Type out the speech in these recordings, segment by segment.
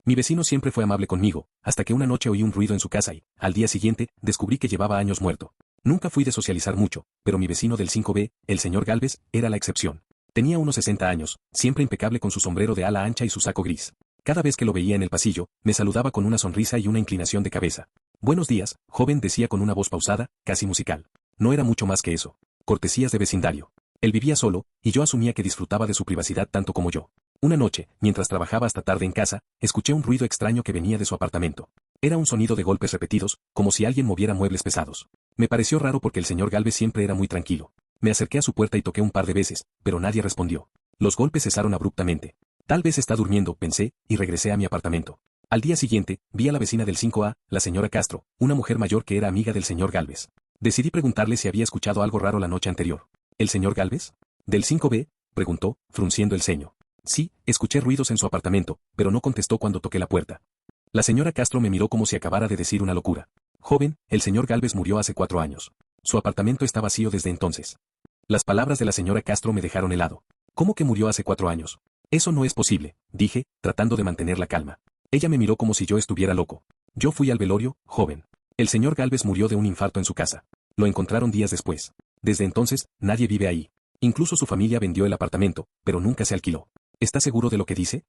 Mi vecino siempre fue amable conmigo, hasta que una noche oí un ruido en su casa y, al día siguiente, descubrí que llevaba años muerto. Nunca fui de socializar mucho, pero mi vecino del 5B, el señor Gálvez, era la excepción. Tenía unos 60 años, siempre impecable con su sombrero de ala ancha y su saco gris. Cada vez que lo veía en el pasillo, me saludaba con una sonrisa y una inclinación de cabeza. Buenos días, joven, decía con una voz pausada, casi musical. No era mucho más que eso. Cortesías de vecindario. Él vivía solo, y yo asumía que disfrutaba de su privacidad tanto como yo. Una noche, mientras trabajaba hasta tarde en casa, escuché un ruido extraño que venía de su apartamento. Era un sonido de golpes repetidos, como si alguien moviera muebles pesados. Me pareció raro porque el señor Gálvez siempre era muy tranquilo. Me acerqué a su puerta y toqué un par de veces, pero nadie respondió. Los golpes cesaron abruptamente. Tal vez está durmiendo, pensé, y regresé a mi apartamento. Al día siguiente, vi a la vecina del 5A, la señora Castro, una mujer mayor que era amiga del señor Gálvez. Decidí preguntarle si había escuchado algo raro la noche anterior. ¿El señor Gálvez? ¿Del 5B? Preguntó, frunciendo el ceño. Sí, escuché ruidos en su apartamento, pero no contestó cuando toqué la puerta. La señora Castro me miró como si acabara de decir una locura. Joven, el señor Gálvez murió hace 4 años. Su apartamento está vacío desde entonces. Las palabras de la señora Castro me dejaron helado. ¿Cómo que murió hace 4 años? Eso no es posible, dije, tratando de mantener la calma. Ella me miró como si yo estuviera loco. Yo fui al velorio, joven. El señor Gálvez murió de un infarto en su casa. Lo encontraron días después. Desde entonces, nadie vive ahí. Incluso su familia vendió el apartamento, pero nunca se alquiló. ¿Está seguro de lo que dice?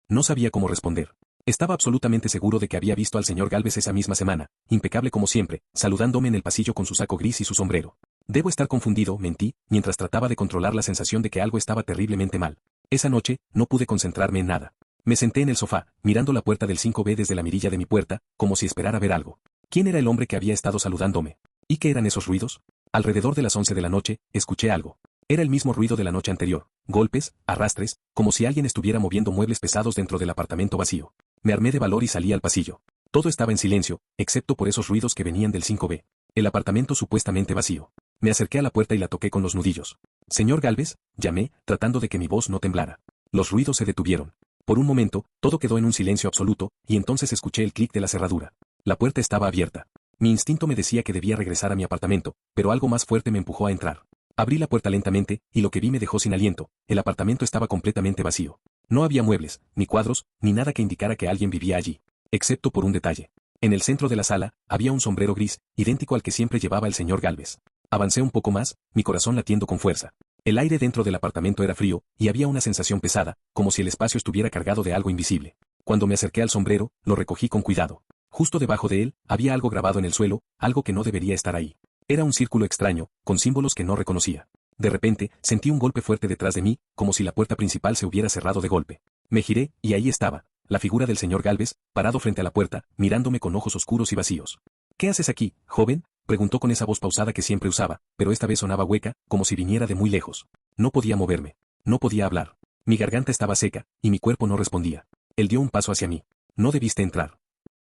No sabía cómo responder. Estaba absolutamente seguro de que había visto al señor Gálvez esa misma semana, impecable como siempre, saludándome en el pasillo con su saco gris y su sombrero. Debo estar confundido, mentí, mientras trataba de controlar la sensación de que algo estaba terriblemente mal. Esa noche, no pude concentrarme en nada. Me senté en el sofá, mirando la puerta del 5B desde la mirilla de mi puerta, como si esperara ver algo. ¿Quién era el hombre que había estado saludándome? ¿Y qué eran esos ruidos? Alrededor de las 11 de la noche, escuché algo. Era el mismo ruido de la noche anterior, golpes, arrastres, como si alguien estuviera moviendo muebles pesados dentro del apartamento vacío. Me armé de valor y salí al pasillo. Todo estaba en silencio, excepto por esos ruidos que venían del 5B. El apartamento supuestamente vacío. Me acerqué a la puerta y la toqué con los nudillos. Señor Gálvez, llamé, tratando de que mi voz no temblara. Los ruidos se detuvieron. Por un momento, todo quedó en un silencio absoluto, y entonces escuché el clic de la cerradura. La puerta estaba abierta. Mi instinto me decía que debía regresar a mi apartamento, pero algo más fuerte me empujó a entrar. Abrí la puerta lentamente, y lo que vi me dejó sin aliento. El apartamento estaba completamente vacío. No había muebles, ni cuadros, ni nada que indicara que alguien vivía allí. Excepto por un detalle. En el centro de la sala, había un sombrero gris, idéntico al que siempre llevaba el señor Gálvez. Avancé un poco más, mi corazón latiendo con fuerza. El aire dentro del apartamento era frío, y había una sensación pesada, como si el espacio estuviera cargado de algo invisible. Cuando me acerqué al sombrero, lo recogí con cuidado. Justo debajo de él, había algo grabado en el suelo, algo que no debería estar ahí. Era un círculo extraño, con símbolos que no reconocía. De repente, sentí un golpe fuerte detrás de mí, como si la puerta principal se hubiera cerrado de golpe. Me giré, y ahí estaba, la figura del señor Gálvez, parado frente a la puerta, mirándome con ojos oscuros y vacíos. ¿Qué haces aquí, joven? Preguntó con esa voz pausada que siempre usaba, pero esta vez sonaba hueca, como si viniera de muy lejos. No podía moverme. No podía hablar. Mi garganta estaba seca, y mi cuerpo no respondía. Él dio un paso hacia mí. No debiste entrar.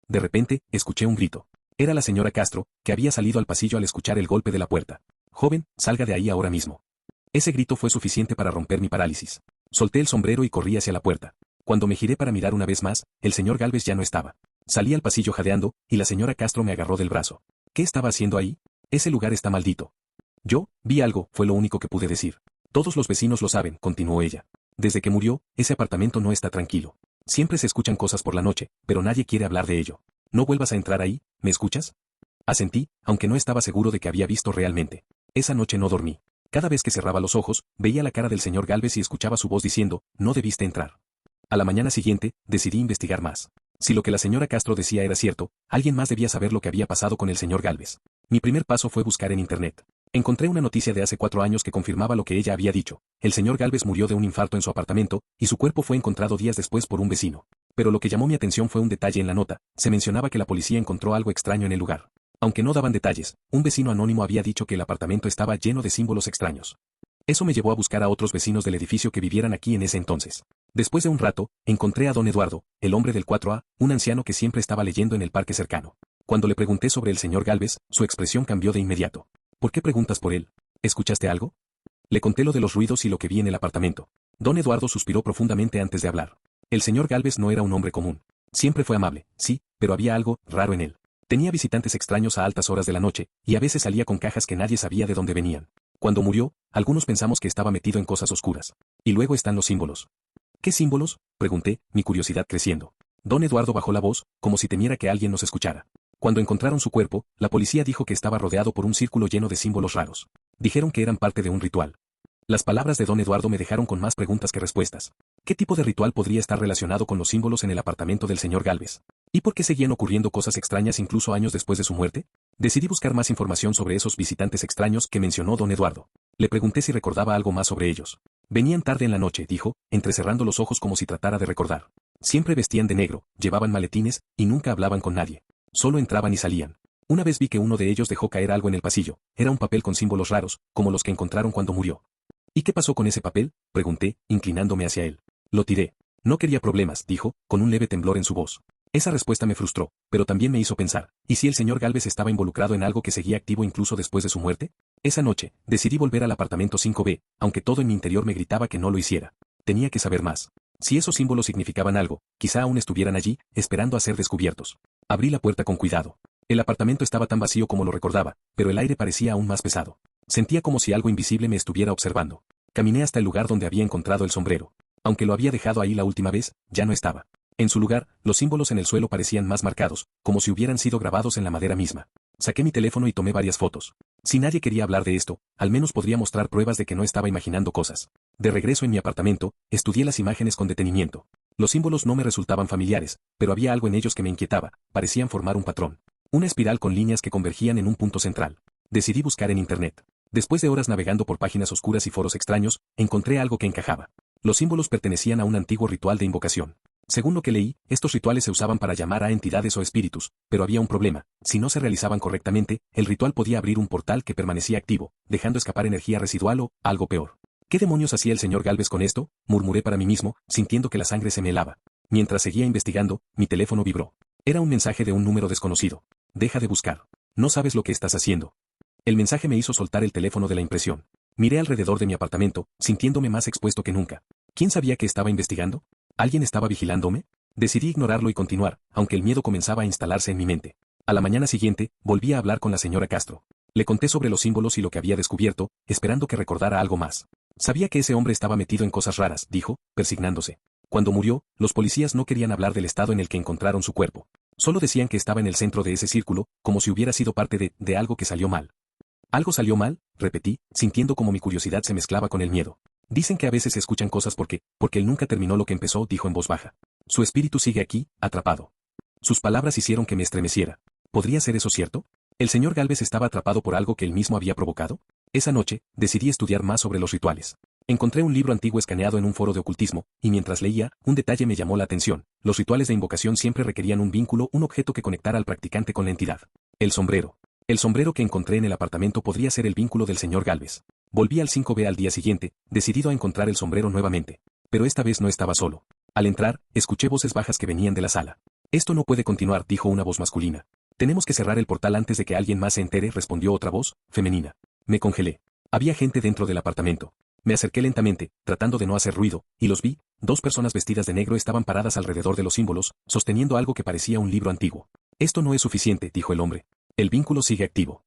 De repente, escuché un grito. Era la señora Castro, que había salido al pasillo al escuchar el golpe de la puerta. Joven, salga de ahí ahora mismo. Ese grito fue suficiente para romper mi parálisis. Solté el sombrero y corrí hacia la puerta. Cuando me giré para mirar una vez más, el señor Gálvez ya no estaba. Salí al pasillo jadeando, y la señora Castro me agarró del brazo. ¿Qué estaba haciendo ahí? Ese lugar está maldito. Yo, vi algo, fue lo único que pude decir. Todos los vecinos lo saben, continuó ella. Desde que murió, ese apartamento no está tranquilo. Siempre se escuchan cosas por la noche, pero nadie quiere hablar de ello. No vuelvas a entrar ahí, ¿me escuchas? Asentí, aunque no estaba seguro de que había visto realmente. Esa noche no dormí. Cada vez que cerraba los ojos, veía la cara del señor Gálvez y escuchaba su voz diciendo, no debiste entrar. A la mañana siguiente, decidí investigar más. Si lo que la señora Castro decía era cierto, alguien más debía saber lo que había pasado con el señor Gálvez. Mi primer paso fue buscar en internet. Encontré una noticia de hace 4 años que confirmaba lo que ella había dicho. El señor Gálvez murió de un infarto en su apartamento, y su cuerpo fue encontrado días después por un vecino. Pero lo que llamó mi atención fue un detalle en la nota. Se mencionaba que la policía encontró algo extraño en el lugar. Aunque no daban detalles, un vecino anónimo había dicho que el apartamento estaba lleno de símbolos extraños. Eso me llevó a buscar a otros vecinos del edificio que vivieran aquí en ese entonces. Después de un rato, encontré a don Eduardo, el hombre del 4A, un anciano que siempre estaba leyendo en el parque cercano. Cuando le pregunté sobre el señor Gálvez, su expresión cambió de inmediato. ¿Por qué preguntas por él? ¿Escuchaste algo? Le conté lo de los ruidos y lo que vi en el apartamento. Don Eduardo suspiró profundamente antes de hablar. El señor Gálvez no era un hombre común. Siempre fue amable, sí, pero había algo raro en él. Tenía visitantes extraños a altas horas de la noche, y a veces salía con cajas que nadie sabía de dónde venían. Cuando murió, algunos pensamos que estaba metido en cosas oscuras. Y luego están los símbolos. ¿Qué símbolos? Pregunté, mi curiosidad creciendo. Don Eduardo bajó la voz, como si temiera que alguien nos escuchara. Cuando encontraron su cuerpo, la policía dijo que estaba rodeado por un círculo lleno de símbolos raros. Dijeron que eran parte de un ritual. Las palabras de don Eduardo me dejaron con más preguntas que respuestas. ¿Qué tipo de ritual podría estar relacionado con los símbolos en el apartamento del señor Gálvez? ¿Y por qué seguían ocurriendo cosas extrañas incluso años después de su muerte? Decidí buscar más información sobre esos visitantes extraños que mencionó don Eduardo. Le pregunté si recordaba algo más sobre ellos. Venían tarde en la noche, dijo, entrecerrando los ojos como si tratara de recordar. Siempre vestían de negro, llevaban maletines, y nunca hablaban con nadie. Solo entraban y salían. Una vez vi que uno de ellos dejó caer algo en el pasillo. Era un papel con símbolos raros, como los que encontraron cuando murió. ¿Y qué pasó con ese papel?, pregunté, inclinándome hacia él. Lo tiré. No quería problemas, dijo, con un leve temblor en su voz. Esa respuesta me frustró, pero también me hizo pensar, ¿y si el señor Gálvez estaba involucrado en algo que seguía activo incluso después de su muerte? Esa noche, decidí volver al apartamento 5B, aunque todo en mi interior me gritaba que no lo hiciera. Tenía que saber más. Si esos símbolos significaban algo, quizá aún estuvieran allí, esperando a ser descubiertos. Abrí la puerta con cuidado. El apartamento estaba tan vacío como lo recordaba, pero el aire parecía aún más pesado. Sentía como si algo invisible me estuviera observando. Caminé hasta el lugar donde había encontrado el sombrero. Aunque lo había dejado ahí la última vez, ya no estaba. En su lugar, los símbolos en el suelo parecían más marcados, como si hubieran sido grabados en la madera misma. Saqué mi teléfono y tomé varias fotos. Si nadie quería hablar de esto, al menos podría mostrar pruebas de que no estaba imaginando cosas. De regreso en mi apartamento, estudié las imágenes con detenimiento. Los símbolos no me resultaban familiares, pero había algo en ellos que me inquietaba, parecían formar un patrón. Una espiral con líneas que convergían en un punto central. Decidí buscar en internet. Después de horas navegando por páginas oscuras y foros extraños, encontré algo que encajaba. Los símbolos pertenecían a un antiguo ritual de invocación. Según lo que leí, estos rituales se usaban para llamar a entidades o espíritus, pero había un problema. Si no se realizaban correctamente, el ritual podía abrir un portal que permanecía activo, dejando escapar energía residual o, algo peor. ¿Qué demonios hacía el señor Gálvez con esto?, murmuré para mí mismo, sintiendo que la sangre se me helaba. Mientras seguía investigando, mi teléfono vibró. Era un mensaje de un número desconocido. Deja de buscar. No sabes lo que estás haciendo. El mensaje me hizo soltar el teléfono de la impresión. Miré alrededor de mi apartamento, sintiéndome más expuesto que nunca. ¿Quién sabía que estaba investigando? ¿Alguien estaba vigilándome? Decidí ignorarlo y continuar, aunque el miedo comenzaba a instalarse en mi mente. A la mañana siguiente, volví a hablar con la señora Castro. Le conté sobre los símbolos y lo que había descubierto, esperando que recordara algo más. Sabía que ese hombre estaba metido en cosas raras, dijo, persignándose. Cuando murió, los policías no querían hablar del estado en el que encontraron su cuerpo. Solo decían que estaba en el centro de ese círculo, como si hubiera sido parte de algo que salió mal. ¿Algo salió mal?, repetí, sintiendo como mi curiosidad se mezclaba con el miedo. Dicen que a veces se escuchan cosas porque él nunca terminó lo que empezó, dijo en voz baja. Su espíritu sigue aquí, atrapado. Sus palabras hicieron que me estremeciera. ¿Podría ser eso cierto? ¿El señor Gálvez estaba atrapado por algo que él mismo había provocado? Esa noche, decidí estudiar más sobre los rituales. Encontré un libro antiguo escaneado en un foro de ocultismo, y mientras leía, un detalle me llamó la atención. Los rituales de invocación siempre requerían un vínculo, un objeto que conectara al practicante con la entidad. El sombrero. El sombrero que encontré en el apartamento podría ser el vínculo del señor Gálvez. Volví al 5B al día siguiente, decidido a encontrar el sombrero nuevamente. Pero esta vez no estaba solo. Al entrar, escuché voces bajas que venían de la sala. Esto no puede continuar, dijo una voz masculina. Tenemos que cerrar el portal antes de que alguien más se entere, respondió otra voz, femenina. Me congelé. Había gente dentro del apartamento. Me acerqué lentamente, tratando de no hacer ruido, y los vi. 2 personas vestidas de negro estaban paradas alrededor de los símbolos, sosteniendo algo que parecía un libro antiguo. Esto no es suficiente, dijo el hombre. El vínculo sigue activo.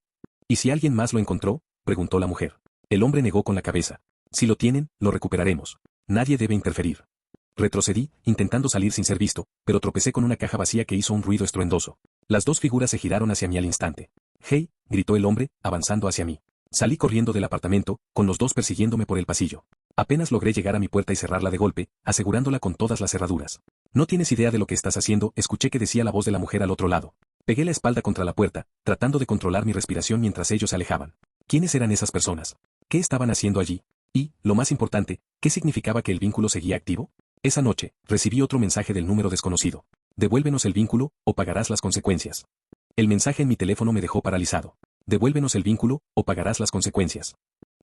¿Y si alguien más lo encontró?, preguntó la mujer. El hombre negó con la cabeza. Si lo tienen, lo recuperaremos. Nadie debe interferir. Retrocedí, intentando salir sin ser visto, pero tropecé con una caja vacía que hizo un ruido estruendoso. Las 2 figuras se giraron hacia mí al instante. «¡Hey!», gritó el hombre, avanzando hacia mí. Salí corriendo del apartamento, con los 2 persiguiéndome por el pasillo. Apenas logré llegar a mi puerta y cerrarla de golpe, asegurándola con todas las cerraduras. «No tienes idea de lo que estás haciendo», escuché que decía la voz de la mujer al otro lado. Pegué la espalda contra la puerta, tratando de controlar mi respiración mientras ellos se alejaban. ¿Quiénes eran esas personas? ¿Qué estaban haciendo allí? Y, lo más importante, ¿qué significaba que el vínculo seguía activo? Esa noche, recibí otro mensaje del número desconocido. Devuélvenos el vínculo, o pagarás las consecuencias. El mensaje en mi teléfono me dejó paralizado. Devuélvenos el vínculo, o pagarás las consecuencias.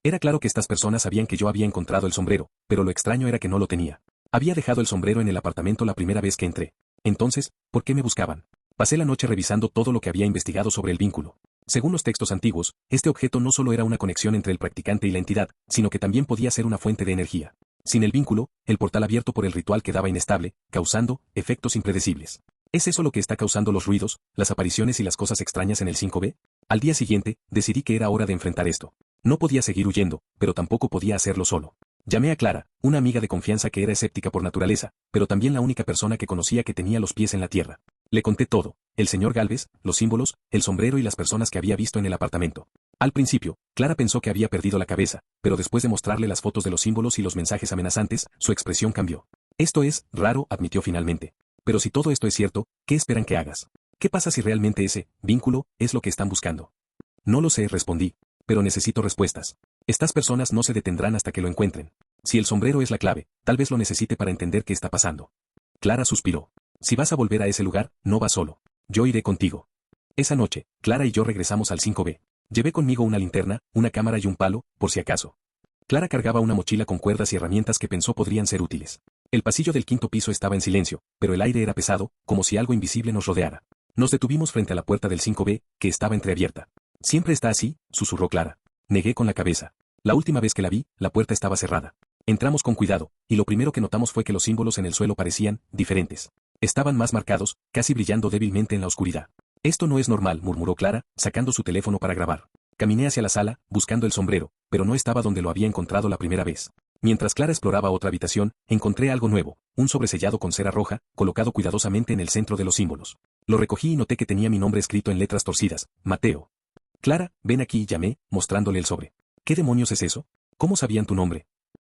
Era claro que estas personas sabían que yo había encontrado el sombrero, pero lo extraño era que no lo tenía. Había dejado el sombrero en el apartamento la primera vez que entré. Entonces, ¿por qué me buscaban? Pasé la noche revisando todo lo que había investigado sobre el vínculo. Según los textos antiguos, este objeto no solo era una conexión entre el practicante y la entidad, sino que también podía ser una fuente de energía. Sin el vínculo, el portal abierto por el ritual quedaba inestable, causando efectos impredecibles. ¿Es eso lo que está causando los ruidos, las apariciones y las cosas extrañas en el 5B? Al día siguiente, decidí que era hora de enfrentar esto. No podía seguir huyendo, pero tampoco podía hacerlo solo. Llamé a Clara, una amiga de confianza que era escéptica por naturaleza, pero también la única persona que conocía que tenía los pies en la tierra. Le conté todo, el señor Gálvez, los símbolos, el sombrero y las personas que había visto en el apartamento. Al principio, Clara pensó que había perdido la cabeza, pero después de mostrarle las fotos de los símbolos y los mensajes amenazantes, su expresión cambió. Esto es raro, admitió finalmente. Pero si todo esto es cierto, ¿qué esperan que hagas? ¿Qué pasa si realmente ese vínculo es lo que están buscando? No lo sé, respondí, pero necesito respuestas. Estas personas no se detendrán hasta que lo encuentren. Si el sombrero es la clave, tal vez lo necesite para entender qué está pasando. Clara suspiró. Si vas a volver a ese lugar, no vas solo. Yo iré contigo. Esa noche, Clara y yo regresamos al 5B. Llevé conmigo una linterna, una cámara y un palo, por si acaso. Clara cargaba una mochila con cuerdas y herramientas que pensó podrían ser útiles. El pasillo del quinto piso estaba en silencio, pero el aire era pesado, como si algo invisible nos rodeara. Nos detuvimos frente a la puerta del 5B, que estaba entreabierta. Siempre está así, susurró Clara. Negué con la cabeza. La última vez que la vi, la puerta estaba cerrada. Entramos con cuidado, y lo primero que notamos fue que los símbolos en el suelo parecían diferentes. Estaban más marcados, casi brillando débilmente en la oscuridad. Esto no es normal, murmuró Clara, sacando su teléfono para grabar. Caminé hacia la sala, buscando el sombrero, pero no estaba donde lo había encontrado la primera vez. Mientras Clara exploraba otra habitación, encontré algo nuevo, un sobresellado con cera roja, colocado cuidadosamente en el centro de los símbolos. Lo recogí y noté que tenía mi nombre escrito en letras torcidas, Mateo. Clara, ven aquí, llamé, mostrándole el sobre. ¿Qué demonios es eso? ¿Cómo sabían tu nombre?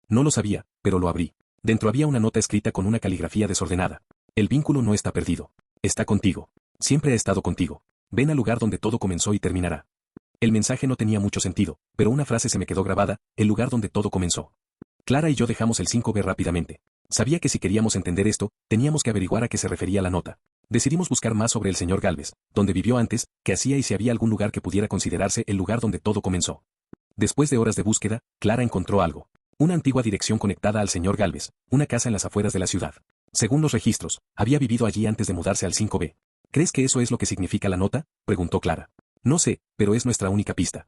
No lo sabía, pero lo abrí. Dentro había una nota escrita con una caligrafía desordenada. El vínculo no está perdido. Está contigo. Siempre ha estado contigo. Ven al lugar donde todo comenzó y terminará. El mensaje no tenía mucho sentido, pero una frase se me quedó grabada, el lugar donde todo comenzó. Clara y yo dejamos el 5B rápidamente. Sabía que si queríamos entender esto, teníamos que averiguar a qué se refería la nota. Decidimos buscar más sobre el señor Gálvez, donde vivió antes, qué hacía y si había algún lugar que pudiera considerarse el lugar donde todo comenzó. Después de horas de búsqueda, Clara encontró algo. Una antigua dirección conectada al señor Gálvez, una casa en las afueras de la ciudad. Según los registros, había vivido allí antes de mudarse al 5B. ¿Crees que eso es lo que significa la nota?, preguntó Clara. No sé, pero es nuestra única pista.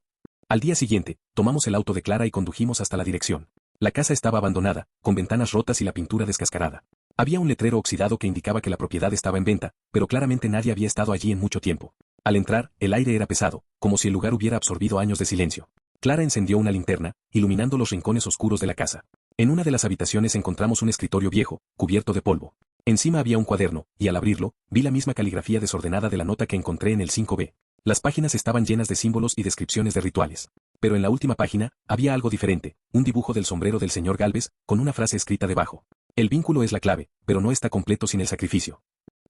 Al día siguiente, tomamos el auto de Clara y condujimos hasta la dirección. La casa estaba abandonada, con ventanas rotas y la pintura descascarada. Había un letrero oxidado que indicaba que la propiedad estaba en venta, pero claramente nadie había estado allí en mucho tiempo. Al entrar, el aire era pesado, como si el lugar hubiera absorbido años de silencio. Clara encendió una linterna, iluminando los rincones oscuros de la casa. En una de las habitaciones encontramos un escritorio viejo, cubierto de polvo. Encima había un cuaderno, y al abrirlo, vi la misma caligrafía desordenada de la nota que encontré en el 5B. Las páginas estaban llenas de símbolos y descripciones de rituales. Pero en la última página, había algo diferente, un dibujo del sombrero del señor Gálvez, con una frase escrita debajo. El vínculo es la clave, pero no está completo sin el sacrificio.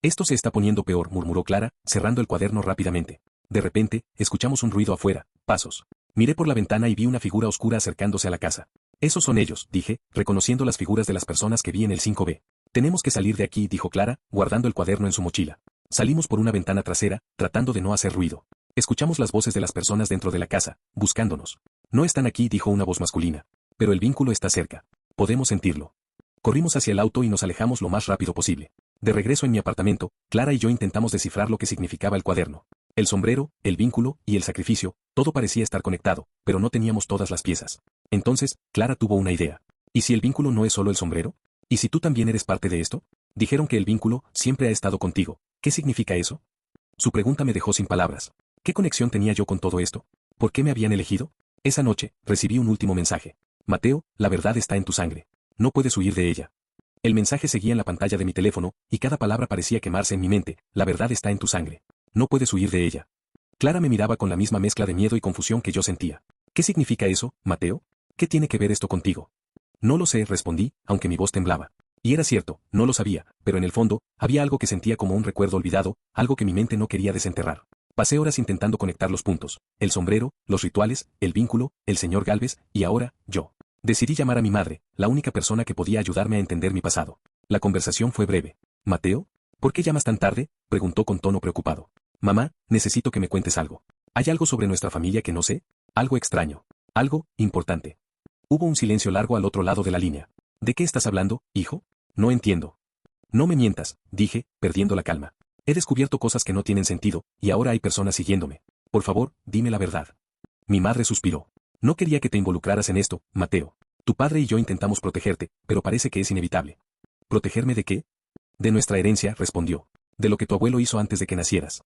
Esto se está poniendo peor, murmuró Clara, cerrando el cuaderno rápidamente. De repente, escuchamos un ruido afuera, pasos. Miré por la ventana y vi una figura oscura acercándose a la casa. Esos son ellos, dije, reconociendo las figuras de las personas que vi en el 5B. Tenemos que salir de aquí, dijo Clara, guardando el cuaderno en su mochila. Salimos por una ventana trasera, tratando de no hacer ruido. Escuchamos las voces de las personas dentro de la casa, buscándonos. No están aquí, dijo una voz masculina. Pero el vínculo está cerca. Podemos sentirlo. Corrimos hacia el auto y nos alejamos lo más rápido posible. De regreso en mi apartamento, Clara y yo intentamos descifrar lo que significaba el cuaderno. El sombrero, el vínculo y el sacrificio, todo parecía estar conectado, pero no teníamos todas las piezas. Entonces, Clara tuvo una idea. ¿Y si el vínculo no es solo el sombrero? ¿Y si tú también eres parte de esto? Dijeron que el vínculo siempre ha estado contigo. ¿Qué significa eso? Su pregunta me dejó sin palabras. ¿Qué conexión tenía yo con todo esto? ¿Por qué me habían elegido? Esa noche, recibí un último mensaje. Mateo, la verdad está en tu sangre. No puedes huir de ella. El mensaje seguía en la pantalla de mi teléfono, y cada palabra parecía quemarse en mi mente. La verdad está en tu sangre. No puedes huir de ella. Clara me miraba con la misma mezcla de miedo y confusión que yo sentía. ¿Qué significa eso, Mateo? ¿Qué tiene que ver esto contigo? No lo sé, respondí, aunque mi voz temblaba. Y era cierto, no lo sabía, pero en el fondo, había algo que sentía como un recuerdo olvidado, algo que mi mente no quería desenterrar. Pasé horas intentando conectar los puntos, el sombrero, los rituales, el vínculo, el señor Gálvez, y ahora, yo. Decidí llamar a mi madre, la única persona que podía ayudarme a entender mi pasado. La conversación fue breve. ¿Mateo? ¿Por qué llamas tan tarde?, preguntó con tono preocupado. Mamá, necesito que me cuentes algo. ¿Hay algo sobre nuestra familia que no sé? Algo extraño. Algo importante. Hubo un silencio largo al otro lado de la línea. ¿De qué estás hablando, hijo? No entiendo. No me mientas, dije, perdiendo la calma. He descubierto cosas que no tienen sentido, y ahora hay personas siguiéndome. Por favor, dime la verdad. Mi madre suspiró. No quería que te involucraras en esto, Mateo. Tu padre y yo intentamos protegerte, pero parece que es inevitable. ¿Protegerme de qué? De nuestra herencia, respondió. De lo que tu abuelo hizo antes de que nacieras.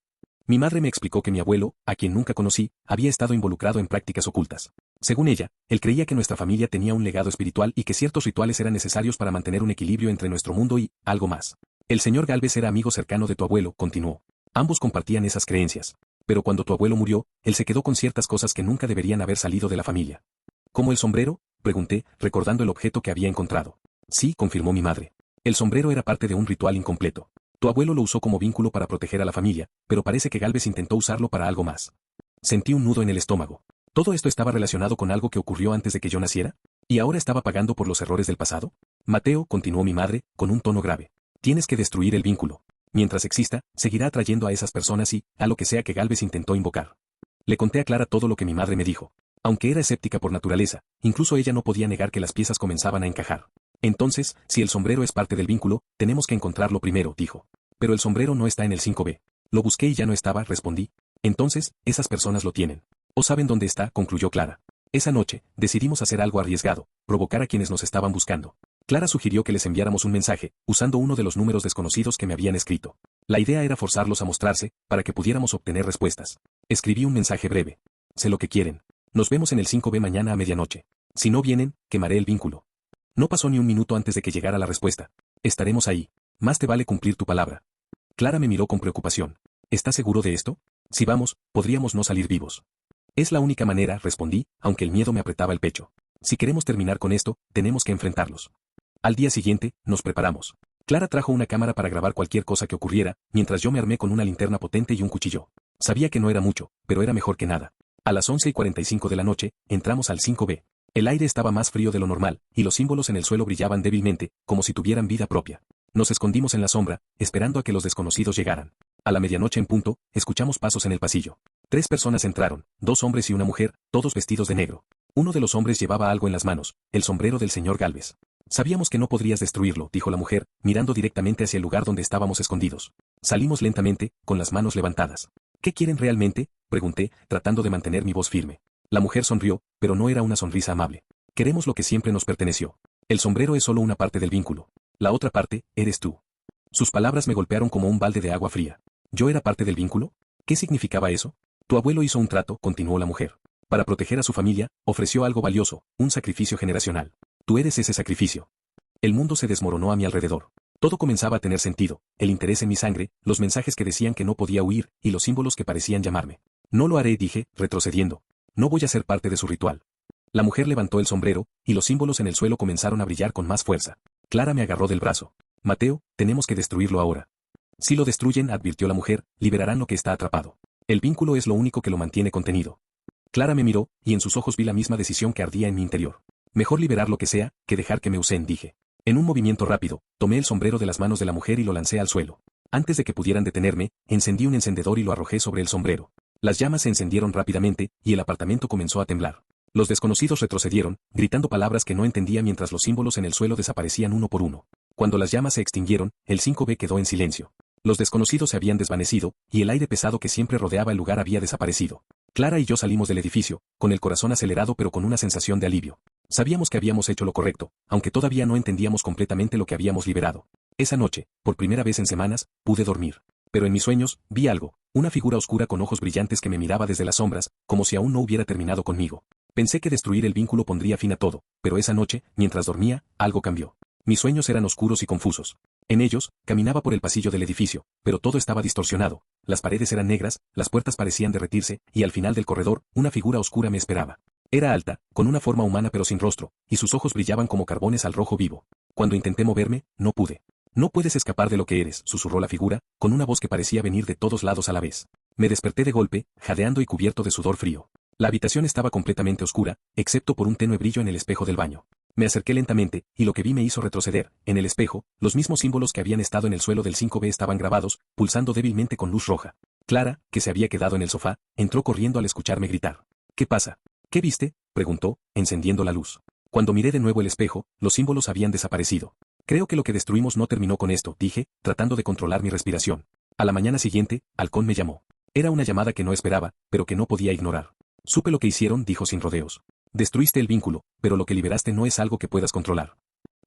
Mi madre me explicó que mi abuelo, a quien nunca conocí, había estado involucrado en prácticas ocultas. Según ella, él creía que nuestra familia tenía un legado espiritual y que ciertos rituales eran necesarios para mantener un equilibrio entre nuestro mundo y, algo más. El señor Galvez era amigo cercano de tu abuelo, continuó. Ambos compartían esas creencias. Pero cuando tu abuelo murió, él se quedó con ciertas cosas que nunca deberían haber salido de la familia. ¿Como el sombrero?, pregunté, recordando el objeto que había encontrado. Sí, confirmó mi madre. El sombrero era parte de un ritual incompleto. Tu abuelo lo usó como vínculo para proteger a la familia, pero parece que Galvez intentó usarlo para algo más. Sentí un nudo en el estómago. ¿Todo esto estaba relacionado con algo que ocurrió antes de que yo naciera? ¿Y ahora estaba pagando por los errores del pasado? Mateo, continuó mi madre, con un tono grave. Tienes que destruir el vínculo. Mientras exista, seguirá atrayendo a esas personas y, a lo que sea que Galvez intentó invocar. Le conté a Clara todo lo que mi madre me dijo. Aunque era escéptica por naturaleza, incluso ella no podía negar que las piezas comenzaban a encajar. Entonces, si el sombrero es parte del vínculo, tenemos que encontrarlo primero, dijo. Pero el sombrero no está en el 5B. Lo busqué y ya no estaba, respondí. Entonces, esas personas lo tienen. O saben dónde está, concluyó Clara. Esa noche, decidimos hacer algo arriesgado, provocar a quienes nos estaban buscando. Clara sugirió que les enviáramos un mensaje, usando uno de los números desconocidos que me habían escrito. La idea era forzarlos a mostrarse, para que pudiéramos obtener respuestas. Escribí un mensaje breve. Sé lo que quieren. Nos vemos en el 5B mañana a medianoche. Si no vienen, quemaré el vínculo. No pasó ni un minuto antes de que llegara la respuesta. Estaremos ahí. Más te vale cumplir tu palabra. Clara me miró con preocupación. ¿Estás seguro de esto? Si vamos, podríamos no salir vivos. Es la única manera, respondí, aunque el miedo me apretaba el pecho. Si queremos terminar con esto, tenemos que enfrentarlos. Al día siguiente, nos preparamos. Clara trajo una cámara para grabar cualquier cosa que ocurriera, mientras yo me armé con una linterna potente y un cuchillo. Sabía que no era mucho, pero era mejor que nada. A las 11:45 de la noche, entramos al 5B. El aire estaba más frío de lo normal, y los símbolos en el suelo brillaban débilmente, como si tuvieran vida propia. Nos escondimos en la sombra, esperando a que los desconocidos llegaran. A la medianoche en punto, escuchamos pasos en el pasillo. 3 personas entraron, 2 hombres y una mujer, todos vestidos de negro. Uno de los hombres llevaba algo en las manos, el sombrero del señor Galvez. Sabíamos que no podrías destruirlo, dijo la mujer, mirando directamente hacia el lugar donde estábamos escondidos. Salimos lentamente, con las manos levantadas. ¿Qué quieren realmente?, pregunté, tratando de mantener mi voz firme. La mujer sonrió, pero no era una sonrisa amable. Queremos lo que siempre nos perteneció. El sombrero es solo una parte del vínculo. La otra parte, eres tú. Sus palabras me golpearon como un balde de agua fría. ¿Yo era parte del vínculo? ¿Qué significaba eso? Tu abuelo hizo un trato, continuó la mujer. Para proteger a su familia, ofreció algo valioso, un sacrificio generacional. Tú eres ese sacrificio. El mundo se desmoronó a mi alrededor. Todo comenzaba a tener sentido, el interés en mi sangre, los mensajes que decían que no podía huir, y los símbolos que parecían llamarme. No lo haré, dije, retrocediendo. No voy a ser parte de su ritual. La mujer levantó el sombrero, y los símbolos en el suelo comenzaron a brillar con más fuerza. Clara me agarró del brazo. Mateo, tenemos que destruirlo ahora. Si lo destruyen, advirtió la mujer, liberarán lo que está atrapado. El vínculo es lo único que lo mantiene contenido. Clara me miró, y en sus ojos vi la misma decisión que ardía en mi interior. Mejor liberar lo que sea, que dejar que me usen, dije. En un movimiento rápido, tomé el sombrero de las manos de la mujer y lo lancé al suelo. Antes de que pudieran detenerme, encendí un encendedor y lo arrojé sobre el sombrero. Las llamas se encendieron rápidamente, y el apartamento comenzó a temblar. Los desconocidos retrocedieron, gritando palabras que no entendía mientras los símbolos en el suelo desaparecían uno por uno. Cuando las llamas se extinguieron, el 5B quedó en silencio. Los desconocidos se habían desvanecido, y el aire pesado que siempre rodeaba el lugar había desaparecido. Clara y yo salimos del edificio, con el corazón acelerado pero con una sensación de alivio. Sabíamos que habíamos hecho lo correcto, aunque todavía no entendíamos completamente lo que habíamos liberado. Esa noche, por primera vez en semanas, pude dormir. Pero en mis sueños, vi algo, una figura oscura con ojos brillantes que me miraba desde las sombras, como si aún no hubiera terminado conmigo. Pensé que destruir el vínculo pondría fin a todo, pero esa noche, mientras dormía, algo cambió. Mis sueños eran oscuros y confusos. En ellos, caminaba por el pasillo del edificio, pero todo estaba distorsionado. Las paredes eran negras, las puertas parecían derretirse, y al final del corredor, una figura oscura me esperaba. Era alta, con una forma humana pero sin rostro, y sus ojos brillaban como carbones al rojo vivo. Cuando intenté moverme, no pude. No puedes escapar de lo que eres, susurró la figura, con una voz que parecía venir de todos lados a la vez. Me desperté de golpe, jadeando y cubierto de sudor frío. La habitación estaba completamente oscura, excepto por un tenue brillo en el espejo del baño. Me acerqué lentamente, y lo que vi me hizo retroceder. En el espejo, los mismos símbolos que habían estado en el suelo del 5B estaban grabados, pulsando débilmente con luz roja. Clara, que se había quedado en el sofá, entró corriendo al escucharme gritar. ¿Qué pasa? ¿Qué viste?, preguntó, encendiendo la luz. Cuando miré de nuevo el espejo, los símbolos habían desaparecido. Creo que lo que destruimos no terminó con esto, dije, tratando de controlar mi respiración. A la mañana siguiente, Halcón me llamó. Era una llamada que no esperaba, pero que no podía ignorar. Supe lo que hicieron, dijo sin rodeos. Destruiste el vínculo, pero lo que liberaste no es algo que puedas controlar.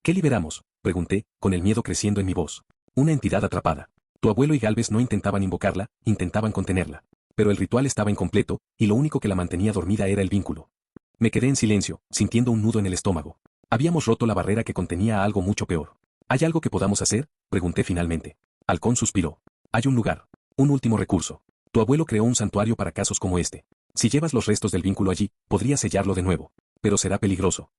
¿Qué liberamos?, pregunté, con el miedo creciendo en mi voz. Una entidad atrapada. Tu abuelo y Galvez no intentaban invocarla, intentaban contenerla. Pero el ritual estaba incompleto, y lo único que la mantenía dormida era el vínculo. Me quedé en silencio, sintiendo un nudo en el estómago. Habíamos roto la barrera que contenía a algo mucho peor. ¿Hay algo que podamos hacer?, pregunté finalmente. Halcón suspiró. Hay un lugar. Un último recurso. Tu abuelo creó un santuario para casos como este. Si llevas los restos del vínculo allí, podrías sellarlo de nuevo. Pero será peligroso.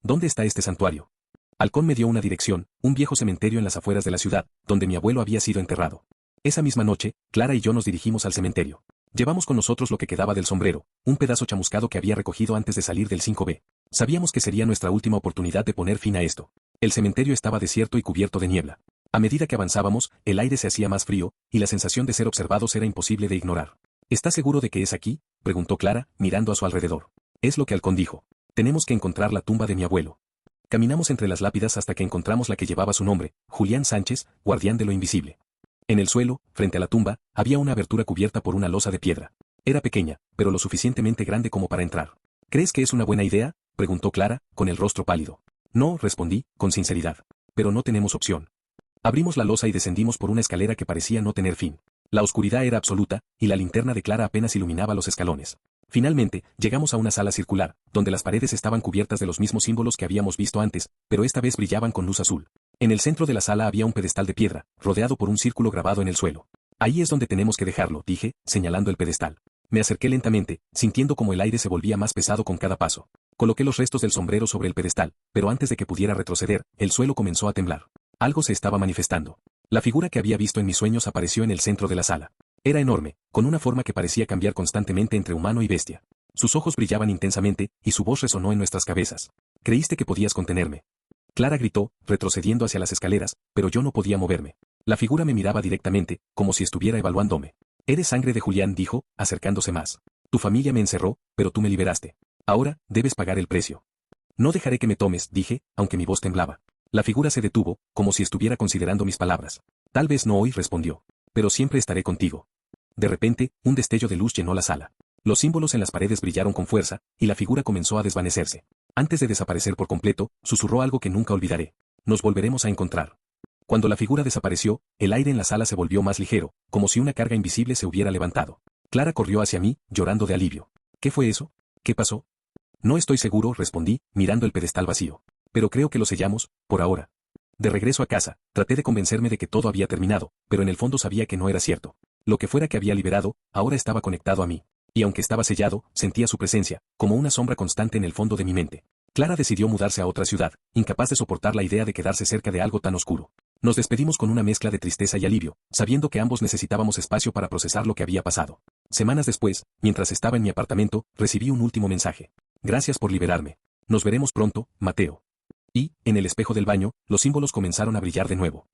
¿Dónde está este santuario? Halcón me dio una dirección, un viejo cementerio en las afueras de la ciudad, donde mi abuelo había sido enterrado. Esa misma noche, Clara y yo nos dirigimos al cementerio. Llevamos con nosotros lo que quedaba del sombrero, un pedazo chamuscado que había recogido antes de salir del 5B. Sabíamos que sería nuestra última oportunidad de poner fin a esto. El cementerio estaba desierto y cubierto de niebla. A medida que avanzábamos, el aire se hacía más frío, y la sensación de ser observados era imposible de ignorar. ¿Estás seguro de que es aquí?, preguntó Clara, mirando a su alrededor. Es lo que Halcón dijo. Tenemos que encontrar la tumba de mi abuelo. Caminamos entre las lápidas hasta que encontramos la que llevaba su nombre, Julián Sánchez, guardián de lo invisible. En el suelo, frente a la tumba, había una abertura cubierta por una losa de piedra. Era pequeña, pero lo suficientemente grande como para entrar. ¿Crees que es una buena idea?, preguntó Clara, con el rostro pálido. No, respondí, con sinceridad. Pero no tenemos opción. Abrimos la losa y descendimos por una escalera que parecía no tener fin. La oscuridad era absoluta, y la linterna de Clara apenas iluminaba los escalones. Finalmente, llegamos a una sala circular, donde las paredes estaban cubiertas de los mismos símbolos que habíamos visto antes, pero esta vez brillaban con luz azul. En el centro de la sala había un pedestal de piedra, rodeado por un círculo grabado en el suelo. Ahí es donde tenemos que dejarlo, dije, señalando el pedestal. Me acerqué lentamente, sintiendo como el aire se volvía más pesado con cada paso. Coloqué los restos del sombrero sobre el pedestal, pero antes de que pudiera retroceder, el suelo comenzó a temblar. Algo se estaba manifestando. La figura que había visto en mis sueños apareció en el centro de la sala. Era enorme, con una forma que parecía cambiar constantemente entre humano y bestia. Sus ojos brillaban intensamente, y su voz resonó en nuestras cabezas. Creíste que podías contenerme. Clara gritó, retrocediendo hacia las escaleras, pero yo no podía moverme. La figura me miraba directamente, como si estuviera evaluándome. Eres sangre de Julián, dijo, acercándose más. Tu familia me encerró, pero tú me liberaste. Ahora, debes pagar el precio. No dejaré que me tomes, dije, aunque mi voz temblaba. La figura se detuvo, como si estuviera considerando mis palabras. Tal vez no hoy, respondió. Pero siempre estaré contigo. De repente, un destello de luz llenó la sala. Los símbolos en las paredes brillaron con fuerza, y la figura comenzó a desvanecerse. Antes de desaparecer por completo, susurró algo que nunca olvidaré. Nos volveremos a encontrar. Cuando la figura desapareció, el aire en la sala se volvió más ligero, como si una carga invisible se hubiera levantado. Clara corrió hacia mí, llorando de alivio. ¿Qué fue eso? ¿Qué pasó? No estoy seguro, respondí, mirando el pedestal vacío. Pero creo que lo sellamos, por ahora. De regreso a casa, traté de convencerme de que todo había terminado, pero en el fondo sabía que no era cierto. Lo que fuera que había liberado, ahora estaba conectado a mí. Y aunque estaba sellado, sentía su presencia, como una sombra constante en el fondo de mi mente. Clara decidió mudarse a otra ciudad, incapaz de soportar la idea de quedarse cerca de algo tan oscuro. Nos despedimos con una mezcla de tristeza y alivio, sabiendo que ambos necesitábamos espacio para procesar lo que había pasado. Semanas después, mientras estaba en mi apartamento, recibí un último mensaje. Gracias por liberarme. Nos veremos pronto, Mateo. Y, en el espejo del baño, los símbolos comenzaron a brillar de nuevo.